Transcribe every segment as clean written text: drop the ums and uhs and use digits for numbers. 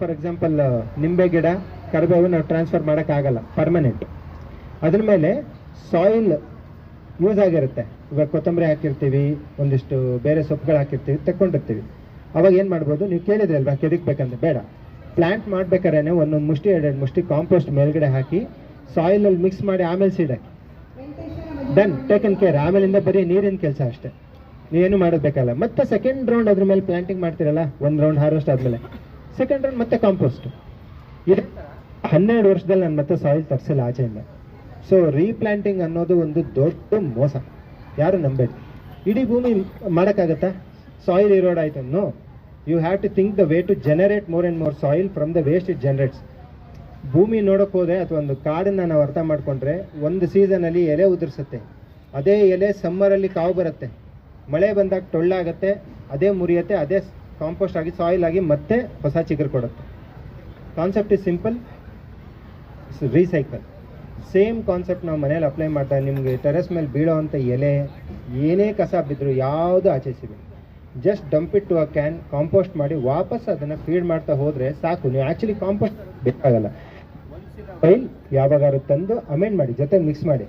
For example ನಿಂಬೆ ಗಿಡ ಕರಿಬೇವು ನಾವು ಟ್ರಾನ್ಸ್ಫರ್ ಮಾಡೋಕ್ಕಾಗಲ್ಲ, ಪರ್ಮನೆಂಟ್. ಅದ್ರ ಮೇಲೆ ಸಾಯಿಲ್ ಯೂಸ್ ಆಗಿರುತ್ತೆ. ಇವಾಗ ಕೊತ್ತಂಬರಿ ಹಾಕಿರ್ತೀವಿ, ಒಂದಿಷ್ಟು ಬೇರೆ ಸೊಪ್ಪುಗಳು ಹಾಕಿರ್ತೀವಿ, ತಗೊಂಡಿರ್ತೀವಿ. ಅವಾಗ ಏನು ಮಾಡ್ಬೋದು, ನೀವು ಕೇಳಿದ್ರಿ ಅಲ್ವಾ ಕೆದಕ್ಬೇಕಂದ್ರೆ, ಬೇಡ, ಪ್ಲಾಂಟ್ ಮಾಡ್ಬೇಕಾದ್ರೆ ಒಂದೊಂದು ಮುಷ್ಟಿ 2 ಮುಷ್ಟಿ ಕಾಂಪೋಸ್ಟ್ ಮೇಲ್ಗಡೆ ಹಾಕಿ ಸಾಯಿಲಲ್ಲಿ ಮಿಕ್ಸ್ ಮಾಡಿ ಆಮೇಲೆ ಸೀಡ್ ಹಾಕಿ, ಡನ್, ಟೇಕನ್ ಕೇರ್. ಆಮೇಲಿಂದ ಬರೀ ನೀರಿನ ಕೆಲಸ ಅಷ್ಟೇ, ನೀವೇನು ಮಾಡೋದು ಮತ್ತೆ ಸೆಕೆಂಡ್ ರೌಂಡ್ ಅದ್ರ ಮೇಲೆ ಪ್ಲಾಂಟಿಂಗ್ ಮಾಡ್ತೀರಲ್ಲ, 1 ರೌಂಡ್ ಹಾರ್ವೆಸ್ಟ್ ಆದಮೇಲೆ ಸೆಕೆಂಡ್ ರೌಂಡ್ ಮತ್ತೆ ಕಾಂಪೋಸ್ಟ್. ಇದು 12 ವರ್ಷದಲ್ಲಿ ನಾನು ಮತ್ತೆ ಸಾಯಿಲ್ ತರಿಸಿಲ್ಲ ಆಚೆಯಿಂದ. ಸೊ ರೀಪ್ಲಾಂಟಿಂಗ್ ಅನ್ನೋದು ಒಂದು ದೊಡ್ಡ ಮೋಸ, ಯಾರು ನಂಬೇಡಿ. ಇಡೀ ಭೂಮಿ ಮಾಡೋಕ್ಕಾಗತ್ತಾ? ಸಾಯಿಲ್ ಇರೋಡ್ ಆಯ್ತು. No, you have to think the way to generate more and more soil from the waste it generates. ಭೂಮಿ ನೋಡೋಕೆ ಹೋದರೆ ಅಥವಾ ಒಂದು ಕಾಡನ್ನು ನಾವು ಅರ್ಥ ಮಾಡಿಕೊಂಡ್ರೆ, ಒಂದು ಸೀಸನಲ್ಲಿ ಎಲೆ ಉದುರಿಸುತ್ತೆ, ಅದೇ ಎಲೆ ಸಮ್ಮರಲ್ಲಿ ಕಾವು ಬರುತ್ತೆ, ಮಳೆ ಬಂದಾಗ ಟೊಳ್ಳಾಗತ್ತೆ, ಅದೇ ಮುರಿಯುತ್ತೆ, ಅದೇ ಕಾಂಪೋಸ್ಟ್ ಆಗಿ ಸಾಯಿಲ್ ಆಗಿ ಮತ್ತೆ ಹೊಸ ಚಿಗುರು ಕೊಡುತ್ತೆ. Concept is simple, recycle. Same concept ನಾವು ಮನೇಲಿ ಅಪ್ಲೈ ಮಾಡ್ತಾ, ನಿಮಗೆ ಟೆರೆಸ್ ಮೇಲೆ ಬೀಳೋ ಅಂಥ ಎಲೆ ಏನೇ ಕಸ ಬಿದ್ದರೂ ಯಾವುದು ಆಚೆ ಸಿಗಲ್ಲ, just dump it to a can, compost ಮಾಡಿ ವಾಪಸ್ ಅದನ್ನು ಫೀಡ್ ಮಾಡ್ತಾ ಹೋದರೆ ಸಾಕು. ನೀವು ಆ್ಯಕ್ಚುಲಿ ಕಾಂಪೋಸ್ಟ್ ಬೇಕಾಗಲ್ಲ, ಫೈಲ್ ಯಾವಾಗಾರು ತಂದು ಅಮೆಂಡ್ ಮಾಡಿ, ಜೊತೆ ಮಿಕ್ಸ್ ಮಾಡಿ.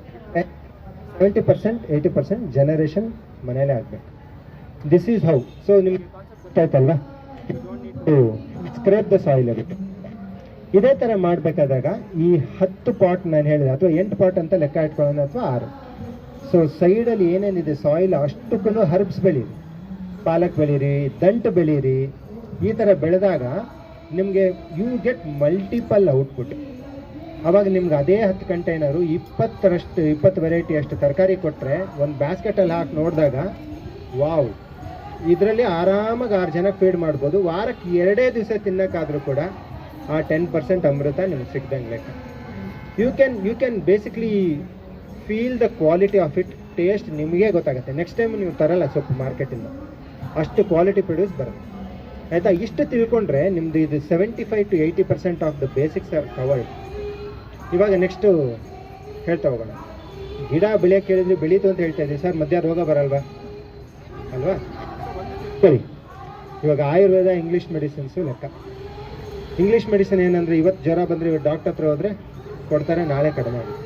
70% 80% ಜನರೇಷನ್ ಮನೇಲೇ ಆಗಬೇಕು. This is how. ಸೊ ನಿಮ್ಗೆ ಗೊತ್ತಾಯ್ತಲ್ವಾ, ಸ್ಕ್ರೇಪ್ ದ ಸಾಯಿಲ್ ಆಗುತ್ತೆ. ಇದೇ ಥರ ಮಾಡಬೇಕಾದಾಗ ಈ 10 ಪಾಟ್ ನಾನು ಹೇಳಿದೆ, ಅಥವಾ 8 ಪಾಟ್ ಅಂತ ಲೆಕ್ಕ ಇಟ್ಕೊಳ್ಳೋಣ, ಅಥವಾ 6. ಸೊ ಸೈಡಲ್ಲಿ ಏನೇನಿದೆ ಸಾಯಿಲ್ ಅಷ್ಟಕ್ಕೂ ಹರ್ಬ್ಸ್ ಬೆಳೀರಿ, ಪಾಲಕ್ ಬೆಳೀರಿ, ದಂಟು ಬೆಳೀರಿ. ಈ ಥರ ಬೆಳೆದಾಗ ನಿಮಗೆ ಯು ಗೆಟ್ ಮಲ್ಟಿಪಲ್ ಔಟ್ಪುಟ್. ಅವಾಗ ನಿಮ್ಗೆ ಅದೇ 10 ಕಂಟೈನರು 20 ವೆರೈಟಿ ಅಷ್ಟು ತರಕಾರಿ ಕೊಟ್ಟರೆ ಒಂದು ಬ್ಯಾಸ್ಕೆಟಲ್ಲಿ ಹಾಕಿ ನೋಡಿದಾಗ, ವಾವ್, ಇದರಲ್ಲಿ ಆರಾಮಾಗಿ 6 ಜನ ಫೀಡ್ ಮಾಡ್ಬೋದು. ವಾರಕ್ಕೆ 2 ದಿವಸ ತಿನ್ನೋಕ್ಕಾದರೂ ಕೂಡ ಆ 10% ಅಮೃತ ನಿಮ್ಗೆ ಸಿಗ್ದಂಗೆ ಲೆಕ್ಕ. You can basically feel the quality of it. Taste ನಿಮಗೆ ಗೊತ್ತಾಗುತ್ತೆ. ನೆಕ್ಸ್ಟ್ ಟೈಮ್ ನೀವು ತರಲ್ಲ ಸೊಪ್ಪು ಮಾರ್ಕೆಟಿಂದ, ಅಷ್ಟು ಕ್ವಾಲಿಟಿ ಪ್ರೊಡ್ಯೂಸ್ ಬರುತ್ತೆ. ಆಯಿತಾ? ಇಷ್ಟು ತಿಳ್ಕೊಂಡ್ರೆ ನಿಮ್ಮದು ಇದು 75 to 80% of the basics R covered. ಇವಾಗ ನೆಕ್ಸ್ಟು ಹೇಳ್ತಾ ಹೋಗೋಣ. ಗಿಡ ಬೆಳೆಯೋಕ್ಕೆ ಹೇಳಿದ್ರೆ ಬೆಳೀತು ಅಂತ ಹೇಳ್ತಾ ಇದ್ದೀವಿ ಸರ್, ಮಧ್ಯ ರೋಗ ಬರಲ್ವಾ ಅಲ್ವಾ? ಸರಿ, ಇವಾಗ ಆಯುರ್ವೇದ, ಇಂಗ್ಲೀಷ್ ಮೆಡಿಸಿನ್ಸು ಲೆಕ್ಕ. ಇಂಗ್ಲೀಷ್ ಮೆಡಿಸಿನ್ ಏನಂದರೆ, ಇವತ್ತು ಜ್ವರ ಬಂದರೆ ಇವತ್ತು ಡಾಕ್ಟರ್ ಹತ್ರ ಹೋದರೆ ಕೊಡ್ತಾರೆ, ನಾಳೆ ಕಡಿಮೆ ಆಗುತ್ತೆ.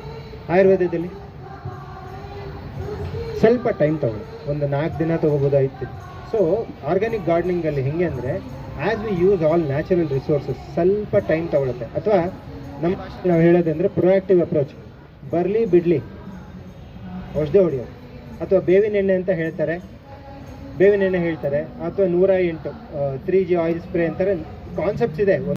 ಆಯುರ್ವೇದದಲ್ಲಿ ಸ್ವಲ್ಪ ಟೈಮ್ ತಗೊಳ್ಳಿ, ಒಂದು 4 ದಿನ ತೊಗೋಬೋದು, 5 ದಿನ. ಸೊ ಆರ್ಗ್ಯಾನಿಕ್ ಗಾರ್ಡನಿಂಗಲ್ಲಿ ಹೆಂಗೆ ಅಂದರೆ, as we use all natural resources, ಸ್ವಲ್ಪ ಟೈಮ್ ತಗೊಳುತ್ತೆ. ಅಥವಾ ನಮ್ಮ ನಾವು ಹೇಳೋದಂದರೆ ಪ್ರೊಯಾಕ್ಟಿವ್ ಅಪ್ರೋಚ್, ಬರಲಿ ಬಿಡಲಿ ಔಷಧಿ ಹೊಡೆಯೋದು. ಅಥವಾ ಬೇವಿನ ಎಣ್ಣೆ ಅಂತ ಹೇಳ್ತಾರೆ, ಬೇವಿನ ಎಣ್ಣೆ ಹೇಳ್ತಾರೆ, ಅಥವಾ 108 3G ಆಯಿಲ್ ಸ್ಪ್ರೇ ಅಂತಾರೆ. ಕಾನ್ಸೆಪ್ಟ್ಸ್ ಇದೆ.